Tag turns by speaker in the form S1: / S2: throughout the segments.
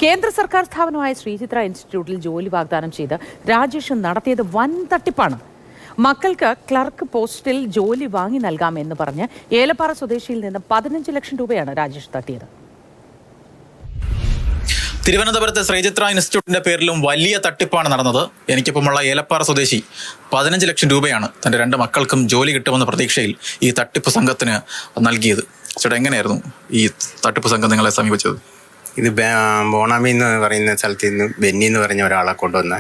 S1: കേന്ദ്ര സർക്കാർ സ്ഥാപനമായ ശ്രീചിത്ര ഇൻസ്റ്റിറ്റ്യൂട്ടിൽ ജോലി വാഗ്ദാനം ചെയ്ത് രാജേഷ് നടത്തിയത് വൻ തട്ടിപ്പാണ്. മക്കൾക്ക് ക്ലർക്ക് പോസ്റ്റിൽ ജോലി വാങ്ങി നൽകാമെന്ന് പറഞ്ഞ് ഏലപ്പാറ സ്വദേശിയിൽ നിന്ന് 15 ലക്ഷം രൂപയാണ് രാജേഷ് തട്ടിയത്.
S2: തിരുവനന്തപുരത്തെ ശ്രീചിത്ര ഇൻസ്റ്റിറ്റ്യൂട്ടിന്റെ പേരിലും വലിയ തട്ടിപ്പാണ് നടന്നത്. എനിക്കിപ്പമുള്ള ഏലപ്പാറ സ്വദേശി 15 ലക്ഷം രൂപയാണ് തന്റെ 2 മക്കൾക്കും ജോലി കിട്ടുമെന്ന പ്രതീക്ഷയിൽ ഈ തട്ടിപ്പ് സംഘത്തിന് നൽകിയത്. ചേട്ടാ, എങ്ങനെയായിരുന്നു ഈ തട്ടിപ്പ് സംഘം നിങ്ങളെ സമീപിച്ചത്?
S3: ഇത് ബോണാമി എന്ന് പറയുന്ന സ്ഥലത്ത് നിന്ന് ബെന്നി എന്ന് പറഞ്ഞ ഒരാളെ കൊണ്ടുവന്ന്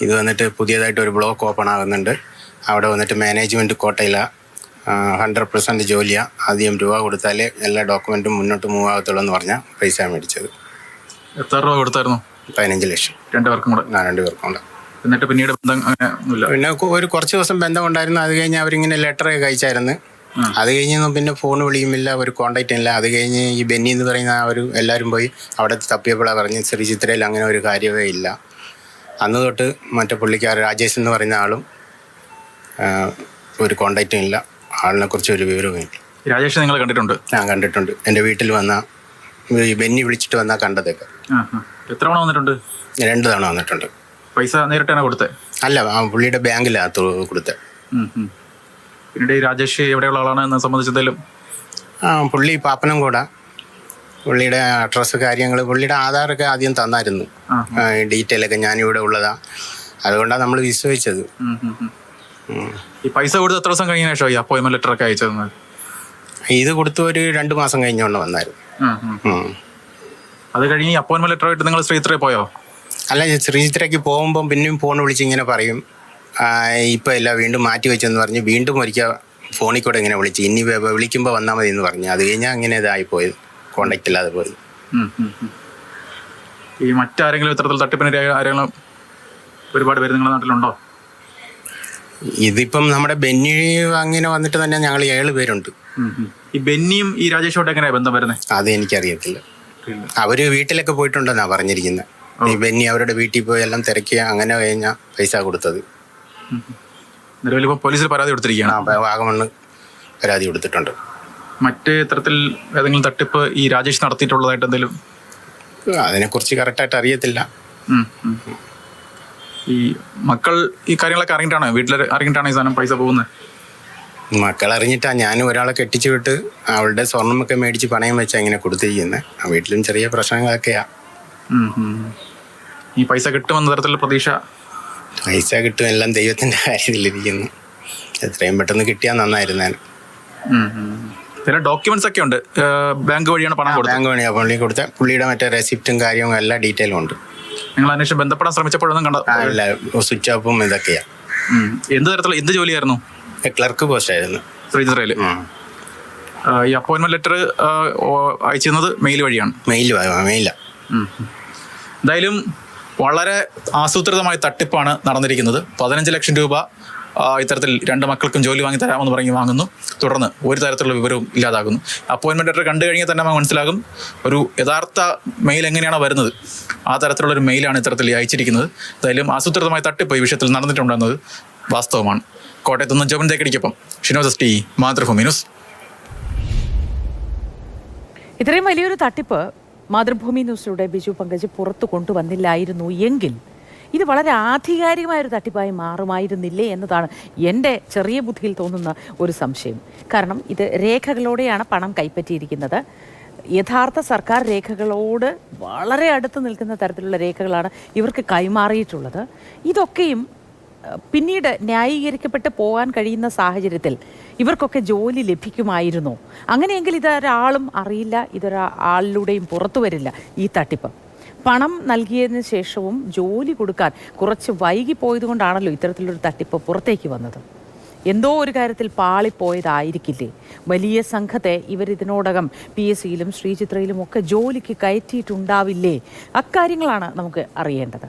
S3: ഇത് വന്നിട്ട് പുതിയതായിട്ട് ഒരു ബ്ലോക്ക് ഓപ്പൺ ആകുന്നുണ്ട്. അവിടെ വന്നിട്ട് മാനേജ്മെൻറ്റ് കോട്ടയില 100% ജോലിയാണ്. ആദ്യം രൂപ കൊടുത്താലേ എല്ലാ ഡോക്യുമെൻറ്റും മുന്നോട്ട് മൂവ് ആകത്തുള്ളൂ എന്ന് പറഞ്ഞാൽ പൈസ മേടിച്ചത്.
S2: എത്ര രൂപ കൊടുത്തായിരുന്നു?
S3: 15 ലക്ഷം.
S2: 2 പേർക്കും കൂടെ?
S3: 2 പേർക്കും കൂടെ.
S2: എന്നിട്ട് പിന്നീട്
S3: പിന്നെ ഒരു കുറച്ച് ദിവസം ബന്ധം ഉണ്ടായിരുന്നു. അത് കഴിഞ്ഞ് അവരിങ്ങനെ ലെറ്ററൊക്കെ അയച്ചായിരുന്നു. അത് കഴിഞ്ഞൊന്നും പിന്നെ ഫോൺ വിളിയുമില്ല, ഒരു കോണ്ടാക്റ്റ് ഇല്ല. അത് കഴിഞ്ഞ് ഈ ബെന്നി എന്ന് പറയുന്ന എല്ലാവരും പോയി അവിടെ തപ്പിയപ്പോഴാണ് പറഞ്ഞ് ശ്രീചിത്രയിൽ അങ്ങനെ ഒരു കാര്യമേ ഇല്ല. അന്ന് തൊട്ട് മറ്റേ പുള്ളിക്കാർ രാജേഷ് എന്ന് പറയുന്ന ആളും ഒരു കോണ്ടാക്റ്റും ഇല്ല. ആളിനെ കുറിച്ച് ഒരു വിവരവും ഇല്ല.
S2: രാജേഷ് നിങ്ങൾ കണ്ടിട്ടുണ്ട്?
S3: ഞാൻ കണ്ടിട്ടുണ്ട്. എൻ്റെ വീട്ടിൽ വന്ന ബെന്നി വിളിച്ചിട്ട് വന്നാൽ കണ്ടതൊക്കെ.
S2: എത്ര തവണ വന്നിട്ടുണ്ട്?
S3: 2 തവണ വന്നിട്ടുണ്ട്.
S2: പൈസ നേരിട്ടാണ് കൊടുത്തത്?
S3: അല്ല, പുള്ളിയുടെ ബാങ്കിലാണ് കൊടുത്തത്.
S2: പിന്നീട് ഈ രാജേഷ് എവിടെയുള്ള ആളാണ് എന്നെ സംബന്ധിച്ചതിലും?
S3: പുള്ളി പാപ്പനം കൂടെ. പുള്ളിയുടെ അഡ്രസ്സ് കാര്യങ്ങൾ പുള്ളിയുടെ ആധാറൊക്കെ ആദ്യം തന്നായിരുന്നു. ഡീറ്റെയിൽ ഒക്കെ ഞാനിവിടെ ഉള്ളതാ. അതുകൊണ്ടാണ് നമ്മൾ വിശ്വസിച്ചത്.
S2: ഈ പൈസ കൊടുത്ത് എത്ര ദിവസം കഴിഞ്ഞ ശേഷം ഈ അപ്പോയിൻമെന്റ് ലെറ്റർ ഒക്കെ അയച്ചത്?
S3: ഇത് കൊടുത്ത് ഒരു 2 മാസം കഴിഞ്ഞുകൊണ്ട് വന്നായിരുന്നു.
S2: അത് കഴിഞ്ഞ് അപ്പോയിൻമെന്റ് ലെറ്റർ ആയിട്ട് നിങ്ങൾ ശ്രീചിത്രയിൽ പോയോ?
S3: അല്ല, ശ്രീചിത്രയ്ക്ക് പോകുമ്പം പിന്നെയും ഫോൺ വിളിച്ച് ഇങ്ങനെ പറയും ഇപ്പം എല്ലാം വീണ്ടും മാറ്റി വെച്ചെന്ന് പറഞ്ഞ് വീണ്ടും ഒരിക്കൽ ഫോണിൽ കൂടെ ഇങ്ങനെ വിളിച്ച് ഇനി വിളിക്കുമ്പോൾ വന്നാൽ മതി എന്ന് പറഞ്ഞു. അത് കഴിഞ്ഞാൽ അങ്ങനെ ഇതായിപ്പോയത്, കോണ്ടാക്റ്റ് ഇല്ലാതെ പോയത്.
S2: ഈ മറ്റാരെങ്കിലും ഇത്തരത്തിൽ തട്ടിപ്പിന് ആരെങ്കിലും ഒരുപാട് പേര് നിങ്ങളുടെ നാട്ടിലുണ്ടോ?
S3: ഇതിപ്പം നമ്മുടെ ബെന്നി അങ്ങനെ വന്നിട്ട് തന്നെ ഞങ്ങൾ 7 പേരുണ്ട്.
S2: ഈ ബെന്നിയും ഈ രാജേഷോട്ട് എങ്ങനെയാണ് ബന്ധം വരുന്നത്?
S3: അത് എനിക്കറിയത്തില്ല. അവർ വീട്ടിലൊക്കെ പോയിട്ടുണ്ടെന്നാണ് പറഞ്ഞിരിക്കുന്നത്. ഈ ബെന്നി അവരുടെ വീട്ടിൽ പോയി എല്ലാം തിരക്കി അങ്ങനെ കഴിഞ്ഞാൽ പൈസ കൊടുത്തത്.
S2: നിലവിൽ ഇപ്പോൾ പോലീസിൽ പരാതി കൊടുത്തിരിക്കുകയാണ്.
S3: വാഗമണ്ണ് പരാതി കൊടുത്തിട്ടുണ്ട്.
S2: മറ്റ് ഇത്തരത്തിൽ ഏതെങ്കിലും തട്ടിപ്പ് ഈ രാജേഷ് നടത്തിയിട്ടുള്ളതായിട്ട് എന്തെങ്കിലും?
S3: അതിനെക്കുറിച്ച് കറക്റ്റായിട്ട് അറിയത്തില്ല.
S2: ഈ മക്കൾ ഈ കാര്യങ്ങളൊക്കെ അറിഞ്ഞിട്ടാണോ, വീട്ടിൽ അറിഞ്ഞിട്ടാണോ ഈ സാധനം പൈസ പോകുന്നത്?
S3: മക്കൾ അറിഞ്ഞിട്ടാണ്. ഞാൻ ഒരാളെ കെട്ടിച്ചു വിട്ട് അവളുടെ സ്വർണ്ണമൊക്കെ മേടിച്ച് പണയം വെച്ചാൽ ഇങ്ങനെ കൊടുത്തിരിക്കുന്നത്. ആ വീട്ടിലും ചെറിയ പ്രശ്നങ്ങളൊക്കെയാ.
S2: ഈ പൈസ കിട്ടുമെന്ന തരത്തിലുള്ള പ്രതീക്ഷ?
S3: പൈസ കിട്ടും, എല്ലാം ദൈവത്തിൻ്റെ കാര്യത്തിലിരിക്കുന്നു. എത്രയും പെട്ടെന്ന് കിട്ടിയാൽ നന്നായിരുന്നേനെ.
S2: ചില ഡോക്യുമെന്റ്സ് ഒക്കെ ഉണ്ട്. ബാങ്ക് വഴിയാണ് പണം കൊടുത്തത്?
S3: ബാങ്ക് വഴിയാണ് പുള്ളി കൊടുത്ത. പുള്ളിയുടെ മറ്റേ റെസിപ്റ്റും കാര്യവും എല്ലാ ഡീറ്റെയിലും ഉണ്ട്.
S2: നിങ്ങൾ അന്വേഷണം ബന്ധപ്പെടാൻ ശ്രമിച്ചപ്പോഴൊന്നും
S3: അല്ല, സ്വിച്ച് ഓഫും ഇതൊക്കെയാ.
S2: എന്ത് ജോലിയായിരുന്നു?
S3: ക്ലർക്ക് പോസ്റ്റ് ആയിരുന്നു
S2: ശ്രീചിത്രയിൽ. ഈ അപ്പോയിൻമെന്റ് ലെറ്റർ അയച്ചിരുന്നത് മെയിൽ വഴിയാണ്?
S3: മെയില.
S2: എന്തായാലും വളരെ ആസൂത്രിതമായ തട്ടിപ്പാണ് നടന്നിരിക്കുന്നത്. 15 ലക്ഷം രൂപ ഇത്തരത്തിൽ 2 മക്കൾക്കും ജോലി വാങ്ങി തരാമെന്ന് പറഞ്ഞ് വാങ്ങുന്നു. തുടർന്ന് ഒരു തരത്തിലുള്ള വിവരവും ഇല്ലാതാകുന്നു. അപ്പോയിൻമെന്റ് ലെറ്റർ കണ്ടു കഴിഞ്ഞാൽ തന്നെ നമുക്ക് മനസ്സിലാകും ഒരു യഥാർത്ഥ മെയിൽ എങ്ങനെയാണോ വരുന്നത്, ആ തരത്തിലുള്ളൊരു മെയിലാണ് ഇത്തരത്തിൽ അയച്ചിരിക്കുന്നത്. എന്തായാലും ആസൂത്രിതമായ തട്ടിപ്പ് ഈ വിഷയത്തിൽ നടന്നിട്ടുണ്ടെന്നത് വാസ്തവമാണ്. കോട്ടയത്ത് നിന്ന് ജോബൻ തേക്കടിക്കൊപ്പം Shinos S T, Mathrubhumi news.
S1: ഇത്രയും വലിയൊരു തട്ടിപ്പ് മാതൃഭൂമി ന്യൂസിലൂടെ ബിജു പങ്കജ് പുറത്തു കൊണ്ടുവന്നില്ലായിരുന്നു എങ്കിൽ ഇത് വളരെ ആധികാരികമായൊരു തട്ടിപ്പായി മാറുമായിരുന്നില്ലേ എന്നതാണ് എൻ്റെ ചെറിയ ബുദ്ധിയിൽ തോന്നുന്ന ഒരു സംശയം. കാരണം ഇത് രേഖകളോടെയാണ് പണം കൈപ്പറ്റിയിരിക്കുന്നത്. യഥാർത്ഥ സർക്കാർ രേഖകളോട് വളരെ അടുത്ത് നിൽക്കുന്ന തരത്തിലുള്ള രേഖകളാണ് ഇവർക്ക് കൈമാറിയിട്ടുള്ളത്. ഇതൊക്കെയും പിന്നീട് ന്യായീകരിക്കപ്പെട്ട് പോകാൻ കഴിയുന്ന സാഹചര്യത്തിൽ ഇവർക്കൊക്കെ ജോലി ലഭിക്കുമായിരുന്നോ? അങ്ങനെയെങ്കിൽ ഇതൊരാളും അറിയില്ല, ഇതൊരാളിലൂടെയും പുറത്തു വരില്ല ഈ തട്ടിപ്പ്. പണം നൽകിയതിന് ശേഷവും ജോലി കൊടുക്കാൻ കുറച്ച് വൈകിപ്പോയത് കൊണ്ടാണല്ലോ ഇത്തരത്തിലൊരു തട്ടിപ്പ് പുറത്തേക്ക് വന്നത്. എന്തോ ഒരു കാര്യത്തിൽ പാളിപ്പോയതായിരിക്കില്ലേ? വലിയ സംഘത്തെ ഇവരിതിനോടകം PSCയിലും ശ്രീചിത്രയിലും ഒക്കെ ജോലിക്ക് കയറ്റിയിട്ടുണ്ടാവില്ലേ? അക്കാര്യങ്ങളാണ് നമുക്ക് അറിയേണ്ടത്.